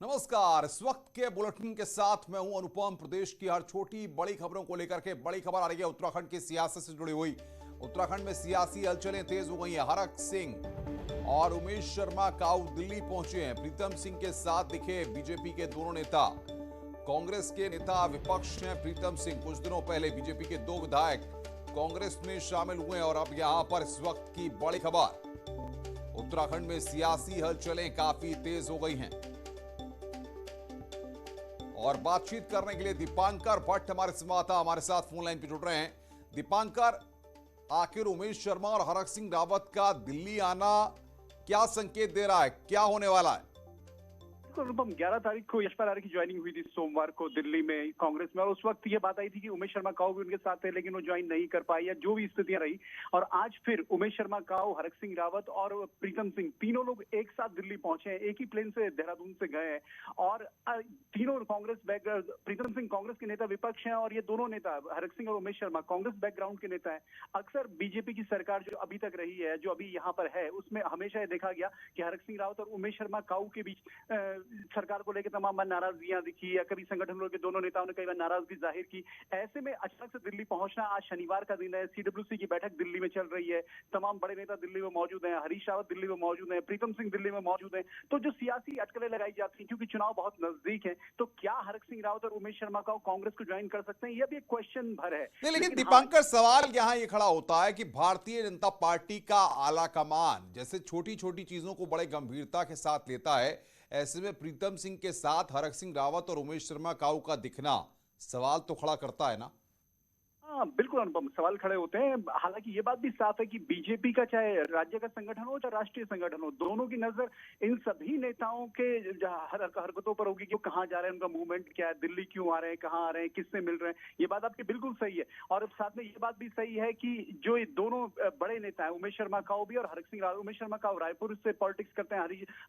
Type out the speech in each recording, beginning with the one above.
नमस्कार। इस वक्त के बुलेटिन के साथ मैं हूं अनुपम। प्रदेश की हर छोटी बड़ी खबरों को लेकर के बड़ी खबर आ रही है उत्तराखंड की सियासत से जुड़ी हुई। उत्तराखंड में सियासी हलचलें तेज हो गई हैं। हरक सिंह और उमेश शर्मा काऊ दिल्ली पहुंचे हैं। प्रीतम सिंह के साथ दिखे बीजेपी के दोनों नेता। कांग्रेस के नेता विपक्ष हैं प्रीतम सिंह। कुछ दिनों पहले बीजेपी के 2 विधायक कांग्रेस में शामिल हुए और अब यहां पर इस वक्त की बड़ी खबर, उत्तराखंड में सियासी हलचलें काफी तेज हो गई हैं। और बातचीत करने के लिए दीपांकर भट्ट हमारे संवाददाता हमारे साथ फोन लाइन पर जुड़ रहे हैं। दीपांकर, आखिर उमेश शर्मा और हरक सिंह रावत का दिल्ली आना क्या संकेत दे रहा है, क्या होने वाला है? अनुपम, 11 तारीख को यशपाल आर्य की ज्वाइनिंग हुई थी सोमवार को दिल्ली में कांग्रेस में, और उस वक्त ये बात आई थी कि उमेश शर्मा काऊ भी उनके साथ थे लेकिन वो ज्वाइन नहीं कर पाए या जो भी स्थितियां रही। और आज फिर उमेश शर्मा काऊ, हरक सिंह रावत और प्रीतम सिंह तीनों लोग एक साथ दिल्ली पहुंचे हैं। एक ही प्लेन से देहरादून से गए हैं और तीनों कांग्रेस बैकग्राउंड। प्रीतम सिंह कांग्रेस के नेता विपक्ष हैं और ये दोनों नेता हरक सिंह और उमेश शर्मा कांग्रेस बैकग्राउंड के नेता हैं। अक्सर बीजेपी की सरकार जो अभी तक रही है, जो अभी यहाँ पर है, उसमें हमेशा ये देखा गया कि हरक सिंह रावत और उमेश शर्मा काऊ के बीच सरकार को लेकर तमाम नाराजगियां दिखी या कभी संगठनों के दोनों नेताओं ने कई बार नाराजगी जाहिर की। ऐसे में अचानक से दिल्ली पहुंचना, आज शनिवार का दिन है, सीडब्ल्यूसी की बैठक दिल्ली में चल रही है, तमाम बड़े नेता दिल्ली में मौजूद हैं, हरीश रावत दिल्ली में मौजूद हैं, प्रीतम सिंह दिल्ली में मौजूद हैं। तो जो सियासी अटकलें लगाई जाती हैं क्योंकि चुनाव बहुत नजदीक है, तो क्या हरक सिंह रावत और उमेश शर्मा का कांग्रेस को ज्वाइन कर सकते हैं, यह भी एक क्वेश्चन भर है। नहीं, लेकिन दीपांकर, सवाल यहां ये खड़ा होता है कि भारतीय जनता पार्टी का आला कमान जैसे छोटी छोटी चीजों को बड़े गंभीरता के साथ लेता है, ऐसे में प्रीतम सिंह के साथ हरक सिंह रावत और उमेश शर्मा काऊ का दिखना सवाल तो खड़ा करता है ना? हाँ, बिल्कुल अनुपम, सवाल खड़े होते हैं। हालांकि ये बात भी साफ है कि बीजेपी का चाहे राज्य का संगठन हो चाहे राष्ट्रीय संगठन हो, दोनों की नजर इन सभी नेताओं के हरकतों पर होगी कि वो कहाँ जा रहे हैं, उनका मूवमेंट क्या है, दिल्ली क्यों आ रहे हैं, कहाँ आ रहे हैं, किससे मिल रहे हैं। ये बात आपकी बिल्कुल सही है। और साथ में ये बात भी सही है कि जो ये दोनों बड़े नेता है, उमेश शर्मा काऊ भी और हरक सिंह रावत। उमेश शर्मा काऊ रायपुर से पॉलिटिक्स करते हैं,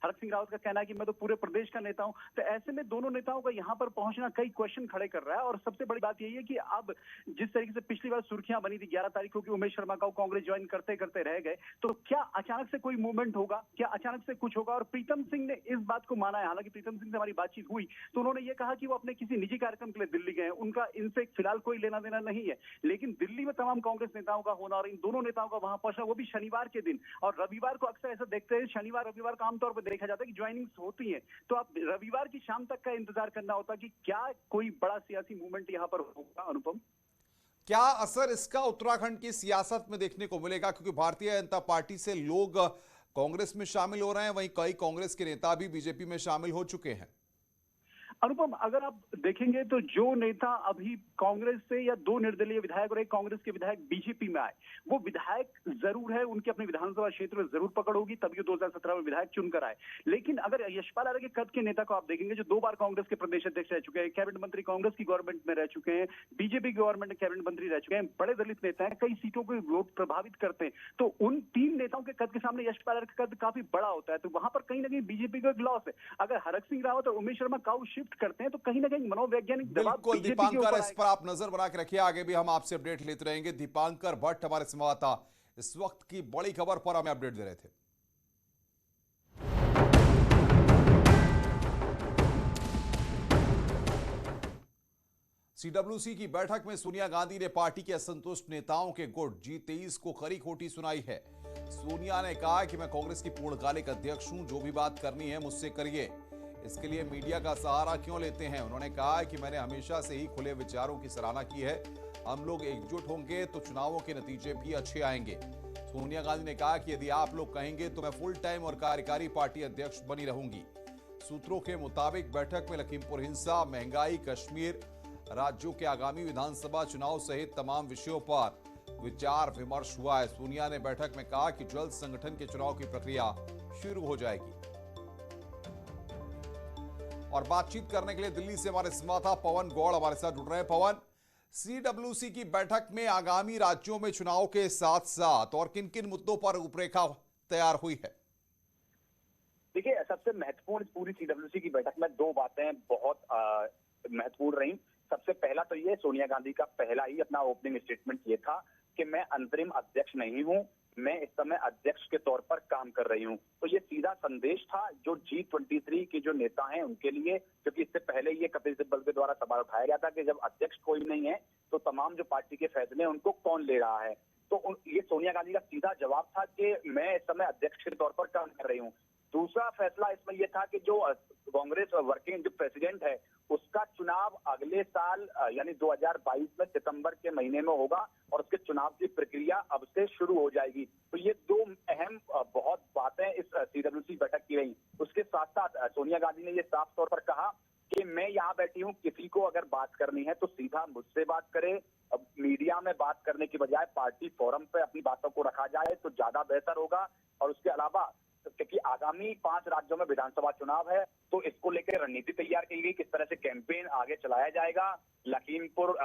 हरक सिंह रावत का कहना है कि मैं तो पूरे प्रदेश का नेता हूं। तो ऐसे में दोनों नेताओं का यहाँ पर पहुंचना कई क्वेश्चन खड़े कर रहा है। और सबसे बड़ी बात यही है कि अब जिस तरीके से पिछली बार सुर्खियां बनी थी 11 तारीख को कि उमेश शर्मा का कांग्रेस ज्वाइन करते करते रह गए, तो क्या अचानक से कोई मूवमेंट होगा, क्या अचानक से कुछ होगा? और प्रीतम सिंह ने इस बात को माना है। हालांकि प्रीतम सिंह से हमारी बातचीत हुई तो उन्होंने ये कहा कि वो अपने किसी निजी कार्यक्रम के लिए दिल्ली गए हैं, उनका इनसे फिलहाल कोई लेना देना नहीं है। लेकिन दिल्ली में तमाम कांग्रेस नेताओं का होना और इन दोनों नेताओं का वहां पहुंचना, वो भी शनिवार के दिन। और रविवार को अक्सर ऐसा देखते हैं, शनिवार रविवार का आमतौर पर देखा जाता है कि ज्वाइनिंग्स होती है, तो आप रविवार की शाम तक का इंतजार करना होता कि क्या कोई बड़ा सियासी मूवमेंट यहाँ पर होगा। अनुपम, क्या असर इसका उत्तराखंड की सियासत में देखने को मिलेगा? क्योंकि भारतीय जनता पार्टी से लोग कांग्रेस में शामिल हो रहे हैं, वहीं कई कांग्रेस के नेता भी बीजेपी में शामिल हो चुके हैं। अनुपम, अगर आप देखेंगे तो जो नेता अभी कांग्रेस से या 2 निर्दलीय विधायक और 1 कांग्रेस के विधायक बीजेपी में आए, वो विधायक जरूर है, उनके अपने विधानसभा क्षेत्र में जरूर पकड़ होगी, तभी 2017 में विधायक चुनकर आए। लेकिन अगर यशपाल आर्य के कद के नेता को आप देखेंगे, जो 2 बार कांग्रेस के प्रदेश अध्यक्ष रह चुके हैं, कैबिनेट मंत्री कांग्रेस की गवर्नमेंट में रह चुके हैं, बीजेपी की गवर्नमेंट में कैबिनेट मंत्री रह चुके हैं, बड़े दलित नेता हैं, कई सीटों को वोट प्रभावित करते हैं, तो उन 3 नेताओं के कद के सामने यशपाल आर्य का कद काफी बड़ा होता है। तो वहां पर कहीं ना कहीं बीजेपी को एक लॉस है। अगर हरक सिंह रावत और उमेश शर्मा काऊ शिफ्ट करते हैं तो कहीं ना कहीं मनोवैज्ञानिक दबाव बिल्कुल दीपांकर, इस पर आप नजर बना के रखिए, आगे भी हम आपसे अपडेट लेते रहेंगे। दीपांकर भट्ट हमारे संवाददाता इस वक्त की बड़ी खबर पर हमें अपडेट दे रहे थे। सीडब्ल्यूसी की बैठक में सोनिया गांधी ने पार्टी के असंतुष्ट नेताओं के गुट G23 को खरी खोटी सुनाई है। सोनिया ने कहा कि मैं कांग्रेस की पूर्णकालिक अध्यक्ष हूं, जो भी बात करनी है मुझसे करिए, इसके लिए मीडिया का सहारा क्यों लेते हैं? उन्होंने कहा कि मैंने हमेशा से ही खुले विचारों की सराहना की है, हम लोग एकजुट होंगे तो चुनावों के नतीजे भी अच्छे आएंगे। सोनिया गांधी ने कहा कि यदि आप लोग कहेंगे तो मैं फुल टाइम और कार्यकारी पार्टी अध्यक्ष बनी रहूंगी। सूत्रों के मुताबिक बैठक में लखीमपुर हिंसा, महंगाई, कश्मीर, राज्यों के आगामी विधानसभा चुनाव सहित तमाम विषयों पर विचार विमर्श हुआ है। सोनिया ने बैठक में कहा कि जल्द संगठन के चुनाव की प्रक्रिया शुरू हो जाएगी। और बातचीत करने के लिए दिल्ली से हमारे संवाददाता पवन गौड़ हमारे साथ जुड़ रहे हैं। पवन, सीडब्ल्यूसी की बैठक में आगामी राज्यों में चुनाव के साथ साथ और किन किन मुद्दों पर रूपरेखा तैयार हुई है? देखिए, सबसे महत्वपूर्ण पूरी सीडब्ल्यूसी की बैठक में 2 बातें बहुत महत्वपूर्ण रही। सबसे पहला तो ये, सोनिया गांधी का पहला ही अपना ओपनिंग स्टेटमेंट ये था कि मैं अंतरिम अध्यक्ष नहीं हूं, मैं इस समय अध्यक्ष के तौर पर काम कर रही हूं। तो ये सीधा संदेश था जो G23 के जो नेता हैं उनके लिए, क्योंकि इससे पहले ये कपिल सिब्बल के द्वारा सवाल उठाया गया था कि जब अध्यक्ष कोई नहीं है तो तमाम जो पार्टी के फैसले हैं उनको कौन ले रहा है। तो ये सोनिया गांधी का सीधा जवाब था कि मैं इस समय अध्यक्ष के तौर पर काम कर रही हूँ। दूसरा फैसला इसमें यह था कि जो कांग्रेस वर्किंग जो प्रेसिडेंट है उसका चुनाव अगले साल यानी 2022 में सितंबर के महीने में होगा और उसके चुनाव की प्रक्रिया अब से शुरू हो जाएगी। तो ये दो अहम बहुत बातें इस CWC बैठक की रही। उसके साथ साथ सोनिया गांधी ने ये साफ तौर पर कहा कि मैं यहाँ बैठी हूँ, किसी को अगर बात करनी है तो सीधा मुझसे बात करे। अब मीडिया में बात करने की बजाय पार्टी फोरम पे अपनी बातों को रखा जाए तो ज्यादा बेहतर होगा। और उसके अलावा क्योंकि आगामी 5 राज्यों में विधानसभा चुनाव है तो इसको लेकर रणनीति तैयार की गई, किस तरह से कैंपेन आगे चलाया जाएगा। लखीमपुर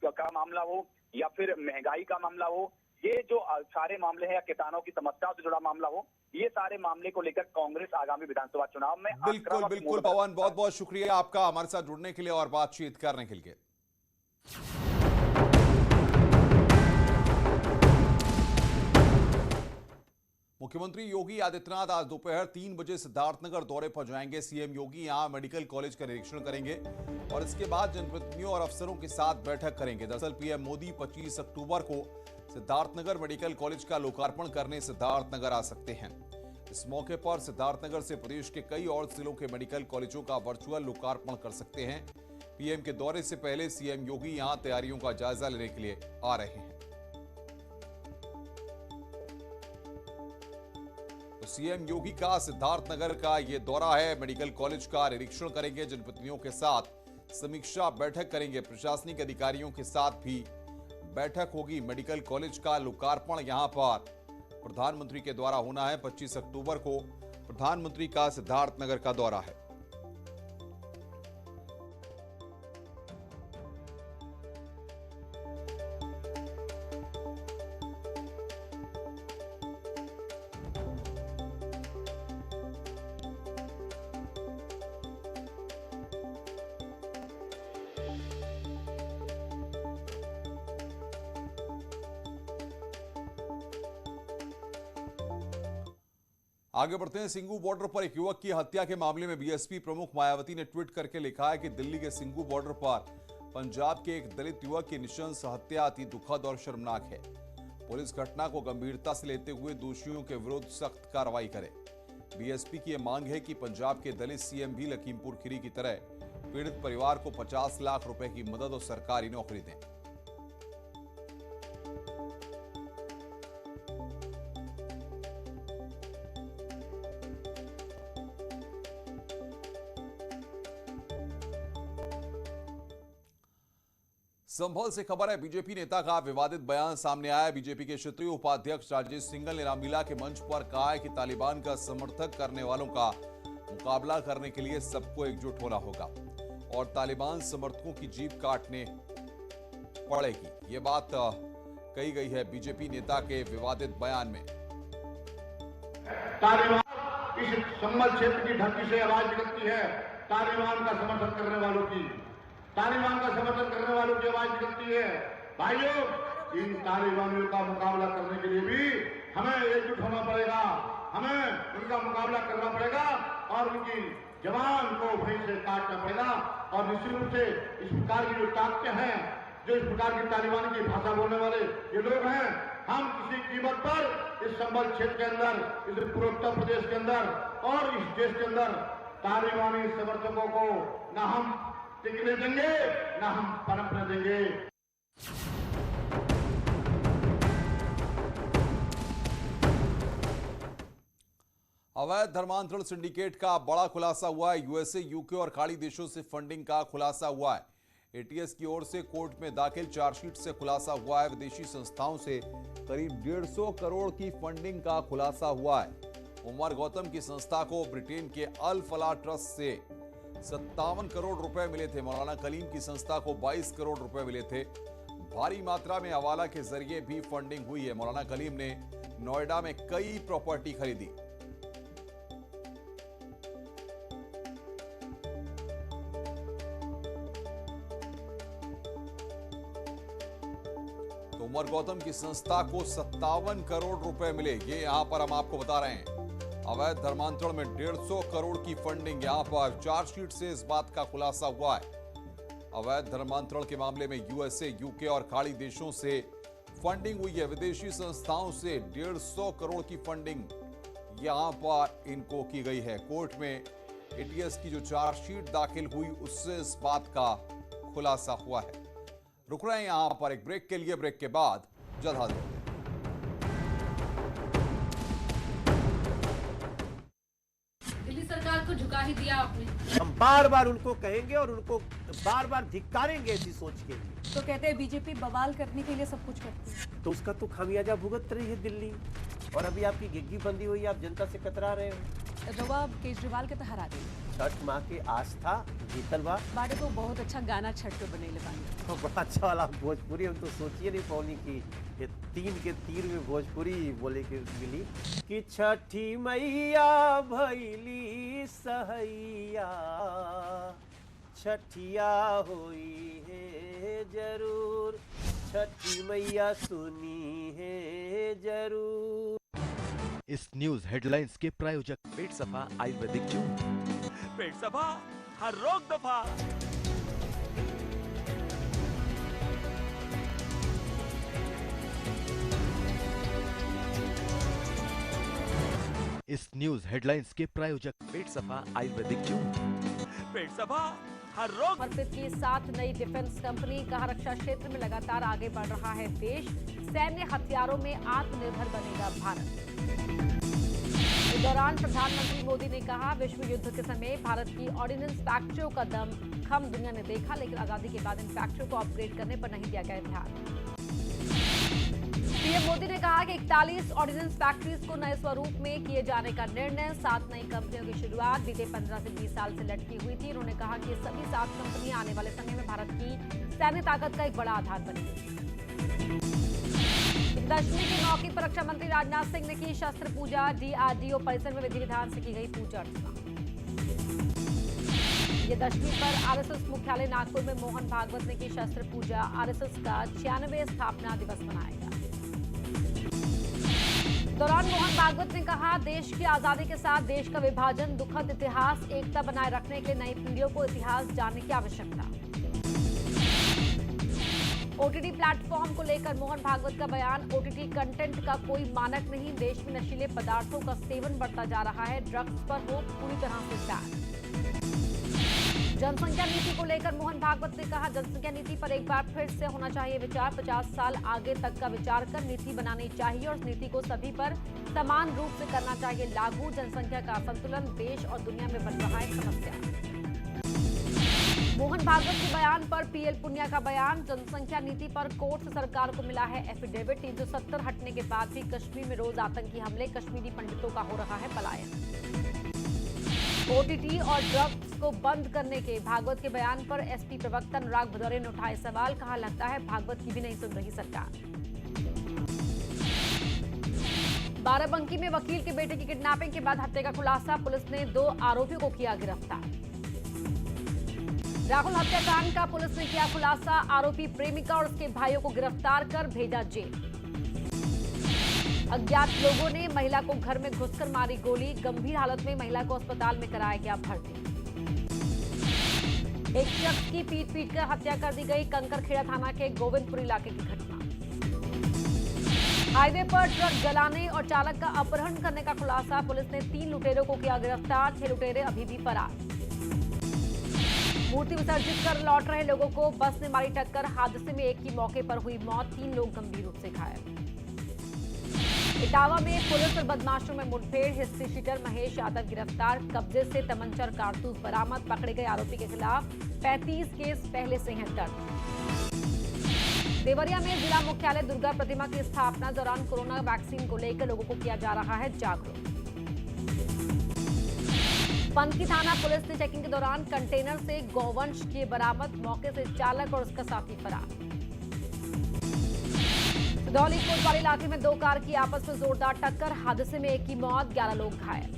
का मामला हो या फिर महंगाई का मामला हो, ये जो सारे मामले हैं या किसानों की समस्याओं से जुड़ा मामला हो, ये सारे मामले को लेकर कांग्रेस आगामी विधानसभा चुनाव में बिल्कुल पवन, बहुत बहुत शुक्रिया आपका हमारे साथ जुड़ने के लिए और बातचीत करने के लिए। मुख्यमंत्री योगी आदित्यनाथ आज दोपहर 3 बजे सिद्धार्थनगर दौरे पर जाएंगे। सीएम योगी यहां मेडिकल कॉलेज का निरीक्षण करेंगे और इसके बाद जनप्रतिनिधियों और अफसरों के साथ बैठक करेंगे। दरअसल पीएम मोदी 25 अक्टूबर को सिद्धार्थनगर मेडिकल कॉलेज का लोकार्पण करने सिद्धार्थनगर आ सकते हैं। इस मौके पर सिद्धार्थनगर से प्रदेश के कई और जिलों के मेडिकल कॉलेजों का वर्चुअल लोकार्पण कर सकते हैं। पीएम के दौरे से पहले सीएम योगी यहां तैयारियों का जायजा लेने के लिए आ रहे हैं। तो सीएम योगी का सिद्धार्थनगर का ये दौरा है, मेडिकल कॉलेज का निरीक्षण करेंगे, जनप्रतिनिधियों के साथ समीक्षा बैठक करेंगे, प्रशासनिक अधिकारियों के साथ भी बैठक होगी। मेडिकल कॉलेज का लोकार्पण यहां पर प्रधानमंत्री के द्वारा होना है। 25 अक्टूबर को प्रधानमंत्री का सिद्धार्थनगर का दौरा है। आगे बढ़ते हैं। सिंगू बॉर्डर पर एक युवक की हत्या के मामले में बीएसपी प्रमुख मायावती ने ट्वीट करके लिखा है कि दिल्ली के सिंगू बॉर्डर पर पंजाब के एक दलित युवक की नृशंस हत्या अति दुखद और शर्मनाक है। पुलिस घटना को गंभीरता से लेते हुए दोषियों के विरुद्ध सख्त कार्रवाई करे। बीएसपी की यह मांग है कि पंजाब के दलित सीएम भी लखीमपुर खीरी की तरह पीड़ित परिवार को 50 लाख रुपए की मदद और सरकारी नौकरी दें। संभल से खबर है, बीजेपी नेता का विवादित बयान सामने आया है। बीजेपी के क्षेत्रीय उपाध्यक्ष राजेश सिंघल ने रामलीला के मंच पर कहा है कि तालिबान का समर्थक करने वालों का मुकाबला करने के लिए सबको एकजुट होना होगा और तालिबान समर्थकों की जीभ काटने पड़ेगी। ये बात कही गई है बीजेपी नेता के विवादित बयान में। तालिबान इस संभल क्षेत्र की धरती से आवाज निकलती है, तालिबान का समर्थन करने वालों की, तालिबान का समर्थन करने वालों की आवाज निकलती है। भाइयों, इन तालिबानियों का मुकाबला करने के लिए भी हमें एकजुट होना पड़ेगा, हमें उनका मुकाबला करना पड़ेगा और उनकी जवान को वहीं से काटना पड़ेगा। और निश्चित रूप से इस प्रकार की जो ताकतें हैं, जो इस प्रकार की तालिबान की भाषा बोलने वाले ये लोग हैं, हम किसी कीमत पर इस संभल क्षेत्र के अंदर, इस पूर्वोत्तर प्रदेश के अंदर और इस देश के अंदर तालिबानी समर्थकों को न हम टिकने देंगे, ना हम पनपने देंगे। अवैध धर्मांतरण सिंडिकेट का बड़ा खुलासा हुआ है। यूएसए, यूके और खाड़ी देशों से फंडिंग का खुलासा हुआ है। एटीएस की ओर से कोर्ट में दाखिल चार्जशीट से खुलासा हुआ है। विदेशी संस्थाओं से करीब 150 करोड़ की फंडिंग का खुलासा हुआ है। उमर गौतम की संस्था को ब्रिटेन के अल फलाह ट्रस्ट से 57 करोड़ रुपए मिले थे। मौलाना कलीम की संस्था को 22 करोड़ रुपए मिले थे। भारी मात्रा में हवाला के जरिए भी फंडिंग हुई है। मौलाना कलीम ने नोएडा में कई प्रॉपर्टी खरीदी। तो उमर गौतम की संस्था को 57 करोड़ रुपए मिले। ये यहां पर हम आपको बता रहे हैं। अवैध धर्मांतरण में 150 करोड़ की फंडिंग, यहां पर चार्जशीट से इस बात का खुलासा हुआ है। अवैध धर्मांतरण के मामले में यूएसए, यूके और खाड़ी देशों से फंडिंग हुई है। विदेशी संस्थाओं से 150 करोड़ की फंडिंग यहां पर इनको की गई है। कोर्ट में एटीएस की जो चार्जशीट दाखिल हुई उससे इस बात का खुलासा हुआ है। रुक रहे हैं यहां पर एक ब्रेक के लिए, ब्रेक के बाद जल्द हाजिर होंगे। दिल्ली सरकार को झुका ही दिया आपने। हम बार बार उनको कहेंगे और उनको बार बार धिक्कारेंगे ऐसी सोच के लिए। तो कहते हैं बीजेपी बवाल करने के लिए सब कुछ करती है। तो उसका तो खामियाजा भुगत रही है दिल्ली, और अभी आपकी गिग्गी बंदी हुई, आप जनता से कतरा रहे हो। रवा केजरीवाल के तो हरा दी। छठ माँ की आस्था जीतल बा। बाड़े को बहुत अच्छा गाना छठ पे बने बानी। तो बड़ा अच्छा वाला भोजपुरी, हम तो सोचिए नहीं पौनी की ये 3 के तीर में भोजपुरी बोले के मिली कि छठी मैया भैली सहैया, छठिया होई है जरूर, छठी मैया सुनी है जरूर। इस न्यूज हेडलाइंस के प्रायोजक पेट सफा आयुर्वेदिक जूस। पेट सफा, हर रोग दफा। इस न्यूज हेडलाइंस के प्रायोजक पेट सफा आयुर्वेदिक जूस। पेट सफा, हर रोग। समर्पित की 7 नई डिफेंस कंपनी, कहा रक्षा क्षेत्र में लगातार आगे बढ़ रहा है देश, सैन्य हथियारों में आत्मनिर्भर बनेगा भारत। इस दौरान प्रधानमंत्री मोदी ने कहा, विश्व युद्ध के समय भारत की ऑर्डिनेंस फैक्ट्रियों का दम खम दुनिया ने देखा, लेकिन आजादी के बाद इन फैक्ट्रियों को अपग्रेड करने पर नहीं दिया गया ध्यान। पीएम मोदी ने कहा कि 41 ऑर्डिनेंस फैक्ट्रीज को नए स्वरूप में किए जाने का निर्णय। 7 नई कंपनियों की शुरुआत बीते 15 से 20 साल से लटकी हुई थी। उन्होंने कहा कि ये सभी 7 कंपनियां आने वाले समय में भारत की सैन्य ताकत का एक बड़ा आधार बनेंगी। दशमी के मौके पर रक्षा मंत्री राजनाथ सिंह ने की शस्त्र पूजा। डीआरडीओ परिसर में विधि विधान से की गई पूजा अर्चना। ये दशमी पर आरएसएस मुख्यालय नागपुर में मोहन भागवत ने की शस्त्र पूजा। आरएसएस का 96वां स्थापना दिवस मनाया गया। दौरान मोहन भागवत ने कहा, देश की आजादी के साथ देश का विभाजन दुखद इतिहास, एकता बनाए रखने के लिए नई पीढ़ियों को इतिहास जानने की आवश्यकता। ओटीटी प्लेटफॉर्म को लेकर मोहन भागवत का बयान, ओटीटी कंटेंट का कोई मानक नहीं, देश में नशीले पदार्थों का सेवन बढ़ता जा रहा है, ड्रग्स पर रोक पूरी तरह से बैन। जनसंख्या नीति को लेकर मोहन भागवत ने कहा, जनसंख्या नीति पर एक बार फिर से होना चाहिए विचार, 50 साल आगे तक का विचार कर नीति बनानी चाहिए और उस नीति को सभी पर समान रूप से करना चाहिए लागू। जनसंख्या का असंतुलन देश और दुनिया में बन रहा है समस्या। मोहन भागवत के बयान पर पीएल पुनिया का बयान, जनसंख्या नीति पर कोर्ट से सरकार को मिला है एफिडेविट। 370 हटने के बाद भी कश्मीर में रोज आतंकी हमले, कश्मीरी पंडितों का हो रहा है पलायन। ओटीटी और ड्रग्स को बंद करने के भागवत के बयान पर एसपी प्रवक्ता अनुराग भदौरिया ने उठाए सवाल, कहा लगता है भागवत की भी नहीं सुन रही सरकार। बाराबंकी में वकील के बेटे की किडनैपिंग के बाद हत्या का खुलासा, पुलिस ने 2 आरोपियों को किया गिरफ्तार। राहुल हत्याकांड का पुलिस ने किया खुलासा, आरोपी प्रेमिका और उसके भाइयों को गिरफ्तार कर भेजा जेल। अज्ञात लोगों ने महिला को घर में घुसकर मारी गोली, गंभीर हालत में महिला को अस्पताल में कराया गया भर्ती। एक शख्स की पीट कर हत्या कर दी गई, कंकरखेड़ा थाना के गोविंदपुर इलाके की घटना। हाईवे पर ट्रक जलाने और चालक का अपहरण करने का खुलासा, पुलिस ने 3 लुटेरों को किया गिरफ्तार, 6 लुटेरे अभी भी फरार। मूर्ति विसर्जित कर लौट रहे लोगों को बस ने मारी टक्कर, हादसे में एक की मौके पर हुई मौत, 3 लोग गंभीर रूप से घायल। इटावा में पुलिस और बदमाशों में मुठभेड़, हिस्ट्री शीटर महेश यादव गिरफ्तार, कब्जे से तमंचा और कारतूस बरामद, पकड़े गए आरोपी के खिलाफ 35 केस पहले से हैं दर्ज। देवरिया में जिला मुख्यालय दुर्गा प्रतिमा की स्थापना दौरान कोरोना वैक्सीन को लेकर लोगों को किया जा रहा है जागरूक। पनकी थाना पुलिस ने चेकिंग के दौरान कंटेनर से गौवंश किए बरामद, मौके से चालक और उसका साथी फरार। दौली कोतवाली इलाके में 2 कार की आपस में जोरदार टक्कर, हादसे में एक की मौत, 11 लोग घायल।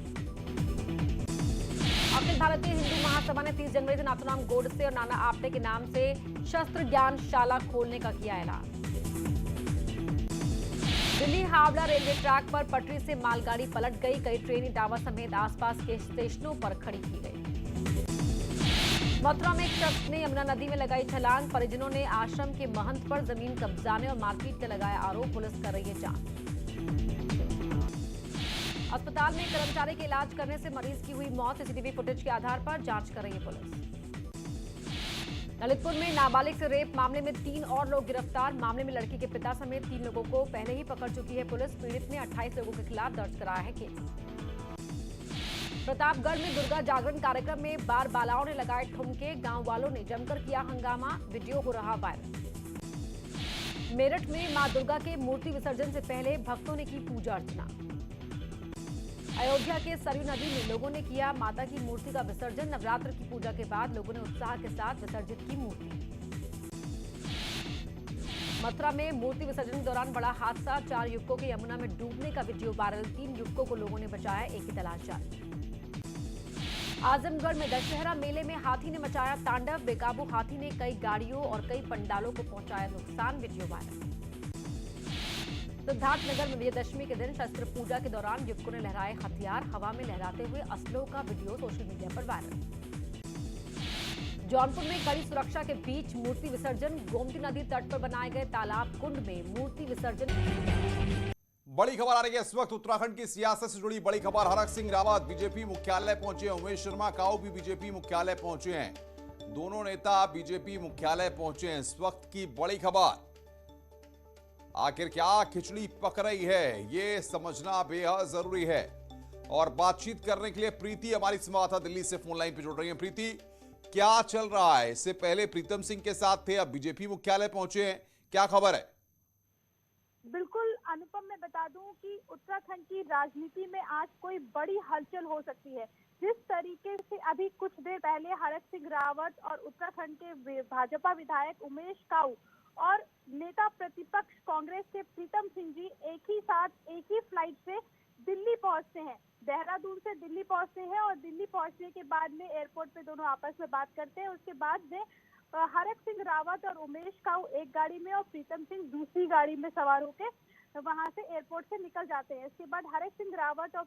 अखिल भारतीय हिंदू महासभा ने 30 जनवरी से नाथूराम गोडसे और नाना आपटे के नाम से शस्त्र ज्ञान शाला खोलने का किया ऐलान। दिल्ली हावड़ा रेलवे ट्रैक पर पटरी से मालगाड़ी पलट गई। कई ट्रेन इटावा समेत आसपास के स्टेशनों पर खड़ी की गई। मथुरा में एक शख्स ने यमुना नदी में लगाई छलांग। परिजनों ने आश्रम के महंत पर जमीन कब्जाने और मारपीट का लगाया आरोप। पुलिस कर रही है जांच। अस्पताल में कर्मचारी के इलाज करने से मरीज की हुई मौत। सीसीटीवी फुटेज के आधार पर जांच कर रही है पुलिस। ललितपुर में नाबालिग से रेप मामले में 3 और लोग गिरफ्तार। मामले में लड़की के पिता समेत 3 लोगों को पहले ही पकड़ चुकी है पुलिस। पीड़ित ने 28 लोगों के खिलाफ दर्ज कराया है केस। प्रतापगढ़ में दुर्गा जागरण कार्यक्रम में बार बालाओं ने लगाए ठुमके। गांव वालों ने जमकर किया हंगामा। वीडियो हो रहा वायरल। मेरठ में मां दुर्गा के मूर्ति विसर्जन से पहले भक्तों ने की पूजा अर्चना। अयोध्या के सरयू नदी में लोगों ने किया माता की मूर्ति का विसर्जन। नवरात्र की पूजा के बाद लोगों ने उत्साह के साथ विसर्जित की मूर्ति। मथुरा में मूर्ति विसर्जन के दौरान बड़ा हादसा। 4 युवकों के यमुना में डूबने का वीडियो वायरल। 3 युवकों को लोगों ने बचाया। एक की तलाश जारी। आजमगढ़ में दशहरा मेले में हाथी ने मचाया तांडव। बेकाबू हाथी ने कई गाड़ियों और कई पंडालों को पहुंचाया नुकसान। Video viral. सिद्धार्थनगर में विजयदशमी के दिन शस्त्र पूजा के दौरान युवकों ने लहराए हथियार। हवा में लहराते हुए असलों का वीडियो सोशल मीडिया पर वायरल। जौनपुर में कड़ी सुरक्षा के बीच मूर्ति विसर्जन। गोमती नदी तट पर बनाए गए तालाब कुंड में मूर्ति विसर्जन। बड़ी खबर आ रही है इस वक्त उत्तराखंड की सियासत से जुड़ी बड़ी खबर। हरक सिंह रावत बीजेपी मुख्यालय पहुंचे। उमेश शर्मा काऊ भी बीजेपी मुख्यालय पहुंचे हैं। दोनों नेता बीजेपी मुख्यालय पहुंचे हैं। इस वक्त की बड़ी खबर। आखिर क्या खिचड़ी पक रही है ये समझना बेहद जरूरी है। और बातचीत करने के लिए प्रीति हमारी संवाददाता दिल्ली से फोन लाइन पे जुड़ रही है। प्रीति, क्या चल रहा है? इससे पहले प्रीतम सिंह के साथ थे, अब बीजेपी मुख्यालय पहुंचे हैं, क्या खबर है? बिल्कुल अनुपम, मैं बता दूं कि उत्तराखंड की राजनीति में आज कोई बड़ी हलचल हो सकती है। जिस तरीके से अभी कुछ देर पहले हरक सिंह रावत और उत्तराखंड के भाजपा विधायक उमेश काऊ और नेता प्रतिपक्ष कांग्रेस के प्रीतम सिंह जी एक ही साथ एक ही फ्लाइट से दिल्ली पहुंचते हैं। देहरादून से दिल्ली पहुंचते हैं और दिल्ली पहुंचने के बाद में एयरपोर्ट पे दोनों आपस में बात करते हैं। उसके बाद में हरक सिंह रावत और उमेश काऊ एक गाड़ी में और प्रीतम सिंह दूसरी गाड़ी में सवार होकर वहां से एयरपोर्ट से निकल जाते हैं। इसके बाद हरक सिंह रावत और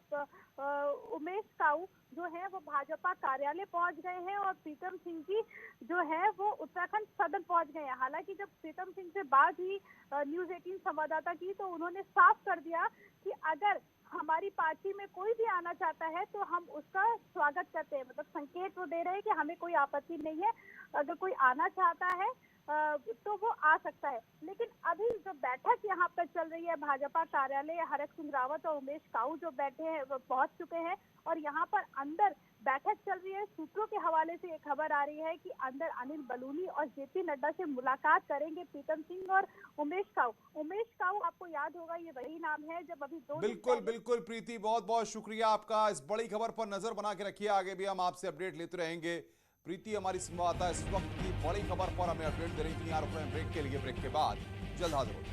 उमेश काऊ जो है वो भाजपा कार्यालय पहुंच गए हैं और प्रीतम सिंह जी जो है वो उत्तराखंड सदन पहुंच गए हैं। हालांकि जब प्रीतम सिंह से बात हुई न्यूज़ 18 संवाददाता की तो उन्होंने साफ कर दिया कि अगर हमारी पार्टी में कोई भी आना चाहता है तो हम उसका स्वागत करते हैं। मतलब संकेत वो दे रहे हैं कि हमें कोई आपत्ति नहीं है, अगर कोई आना चाहता है तो वो आ सकता है। लेकिन अभी जो बैठक यहाँ पर चल रही है भाजपा कार्यालय, हरक सिंह रावत और उमेश काऊ जो बैठे हैं वो पहुंच चुके हैं और यहाँ पर अंदर बैठक चल रही है। सूत्रों के हवाले से ये खबर आ रही है कि अंदर अनिल बलूनी और जेपी नड्डा से मुलाकात करेंगे प्रीतम सिंह और उमेश काऊ। उमेश काऊ आपको याद होगा ये वही नाम है जब अभी 2 बिल्कुल बिल्कुल प्रीति, बहुत बहुत शुक्रिया आपका। इस बड़ी खबर पर नजर बना के रखिए, आगे भी हम आपसे अपडेट लेते रहेंगे। प्रीति हमारी संवाददाता इस वक्त की बड़ी खबर पर हमें अपडेट दे रही थी। यहाँ रुक रहे हैं ब्रेक के लिए, ब्रेक के बाद जल्द हाजिर होंगे।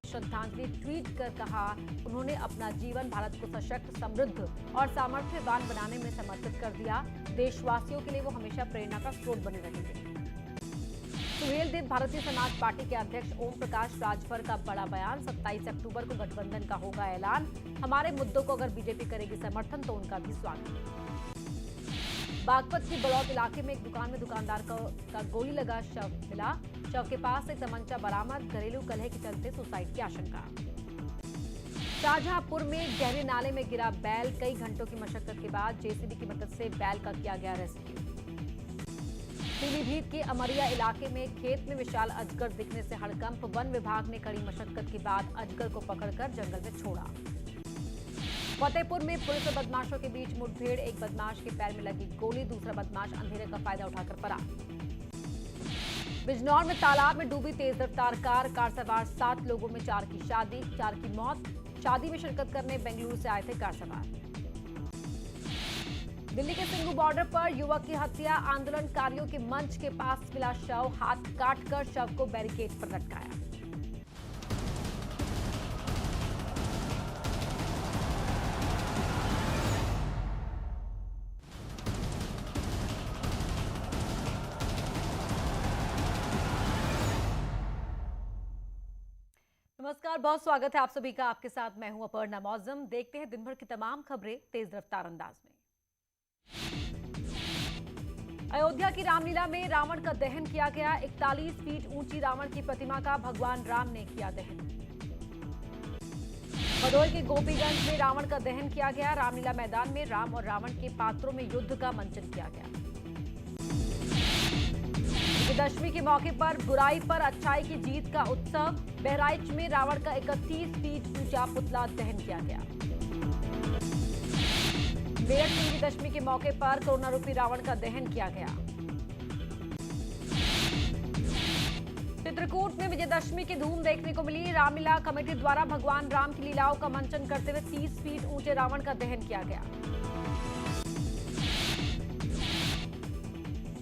श्रद्धांजलि ट्वीट कर कहा उन्होंने अपना जीवन भारत को सशक्त, समृद्ध और सामर्थ्यवान बनाने में समर्पित कर दिया। देशवासियों के लिए वो हमेशा प्रेरणा का स्रोत बने रहेंगे। सुहेल देव भारतीय समाज पार्टी के अध्यक्ष ओम प्रकाश राजभर का बड़ा बयान। 27 अक्टूबर को गठबंधन का होगा ऐलान। हमारे मुद्दों को अगर बीजेपी करेगी समर्थन तो उनका भी स्वागत। बागपत के बड़ौत इलाके में एक दुकान में दुकानदार का गोली लगा शव मिला। शव के पास एक तमंचा बरामद। घरेलू कलह के चलते सुसाइड की आशंका। शाहजहांपुर में गहरे नाले में गिरा बैल। कई घंटों की मशक्कत के बाद जेसीबी की मदद से बैल का किया गया रेस्क्यू। पीलीभीत के अमरिया इलाके में खेत में विशाल अजगर दिखने से हड़कंप। वन विभाग ने कड़ी मशक्कत के बाद अजगर को पकड़कर जंगल में छोड़ा। फतेहपुर में पुलिस और बदमाशों के बीच मुठभेड़। एक बदमाश के पैर में लगी गोली, दूसरा बदमाश अंधेरे का फायदा उठाकर फरार। बिजनौर में तालाब में डूबी तेज रफ्तार कार सवार 7 लोगों में 4 की मौत। शादी में शिरकत करने बेंगलुरु से आए थे कार सवार। दिल्ली के सिंघू बॉर्डर पर युवक की हत्या। आंदोलनकारियों के मंच के पास मिला शव। हाथ काटकर शव को बैरिकेड पर लटकाया। नमस्कार, बहुत स्वागत है आप सभी का। आपके साथ मैं हूं अपर्णा मौजम। देखते हैं दिन भर की तमाम खबरें तेज रफ्तार अंदाज में। अयोध्या की रामलीला में रावण का दहन किया गया। 41 फीट ऊंची रावण की प्रतिमा का भगवान राम ने किया दहन। भदोही के गोपीगंज में रावण का दहन किया गया। रामलीला मैदान में राम और रावण के पात्रों में युद्ध का मंचन किया गया। विजयदशमी के मौके पर बुराई पर अच्छाई की जीत का उत्सव। बहराइच में रावण का 31 फीट ऊंचा पुतला दहन किया गया। मेरठ में विजयदशमी के मौके पर कोरोना रूपी रावण का दहन किया गया। चित्रकूट में विजयदशमी की धूम देखने को मिली। रामलीला कमेटी द्वारा भगवान राम की लीलाओं का मंचन करते हुए 30 फीट ऊंचे रावण का दहन किया गया।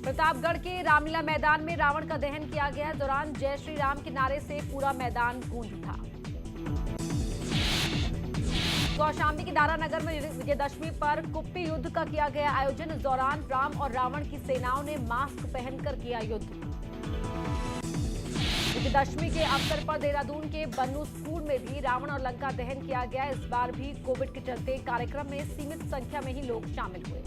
प्रतापगढ़ के रामलीला मैदान में रावण का दहन किया गया। दौरान जय श्री राम के नारे से पूरा मैदान गूंज उठा। कौशाम्बी के दारानगर में विजयदशमी पर कुप्पी युद्ध का किया गया आयोजन। इस दौरान राम और रावण की सेनाओं ने मास्क पहनकर किया युद्ध। विजयदशमी के अवसर पर देहरादून के बन्नू स्कूल में भी रावण और लंका दहन किया गया। इस बार भी कोविड के चलते कार्यक्रम में सीमित संख्या में ही लोग शामिल हुए।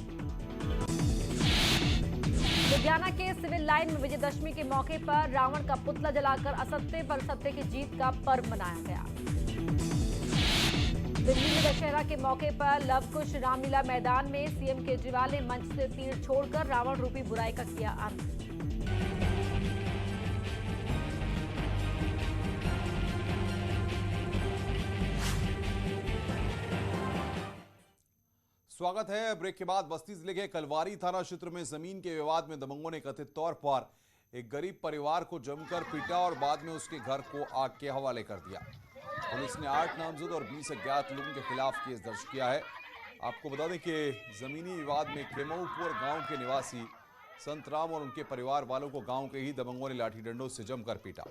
लुधियाना के सिविल लाइन में विजयदशमी के मौके पर रावण का पुतला जलाकर असत्य पर सत्य की जीत का पर्व मनाया गया। दिल्ली में दशहरा के मौके पर लवकुश रामलीला मैदान में सीएम केजरीवाल ने मंच से तीर छोड़कर रावण रूपी बुराई का किया अंत। स्वागत है। ब्रेक के बाद बस्ती जिले के कलवारी थाना क्षेत्र में जमीन के विवाद में दबंगों ने कथित तौर पर एक गरीब परिवार को जमकर पीटा और बाद में उसके घर को आग के हवाले कर दिया। पुलिस ने 8 नामजद और 20 अज्ञात लोगों के खिलाफ केस दर्ज किया है। आपको बता दें कि जमीनी विवाद में खेमऊपुर गांव के निवासी संतराम और उनके परिवार वालों को गांव के ही दबंगों ने लाठी डंडों से जमकर पीटा।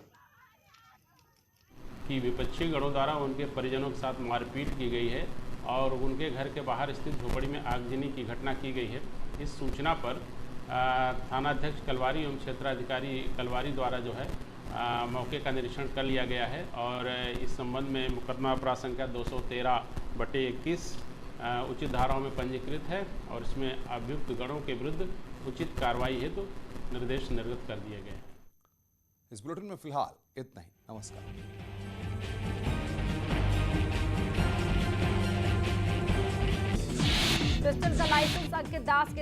कि विपक्षी गणों द्वारा उनके परिजनों के साथ मारपीट की गई है और उनके घर के बाहर स्थित झोपड़ी में आगजनी की घटना की गई है। इस सूचना पर थानाध्यक्ष कलवारी एवं क्षेत्राधिकारी कलवारी द्वारा जो है मौके का निरीक्षण कर लिया गया है और इस संबंध में मुकदमा अपराध संख्या 213/21 उचित धाराओं में पंजीकृत है और इसमें अभियुक्त गणों के विरुद्ध उचित कार्रवाई हेतु निर्देश निर्गत कर दिए गए हैं। इस बुलेटिन में फिलहाल इतना ही। नमस्कार। पिस्टल का लाइसेंस अंकित दास के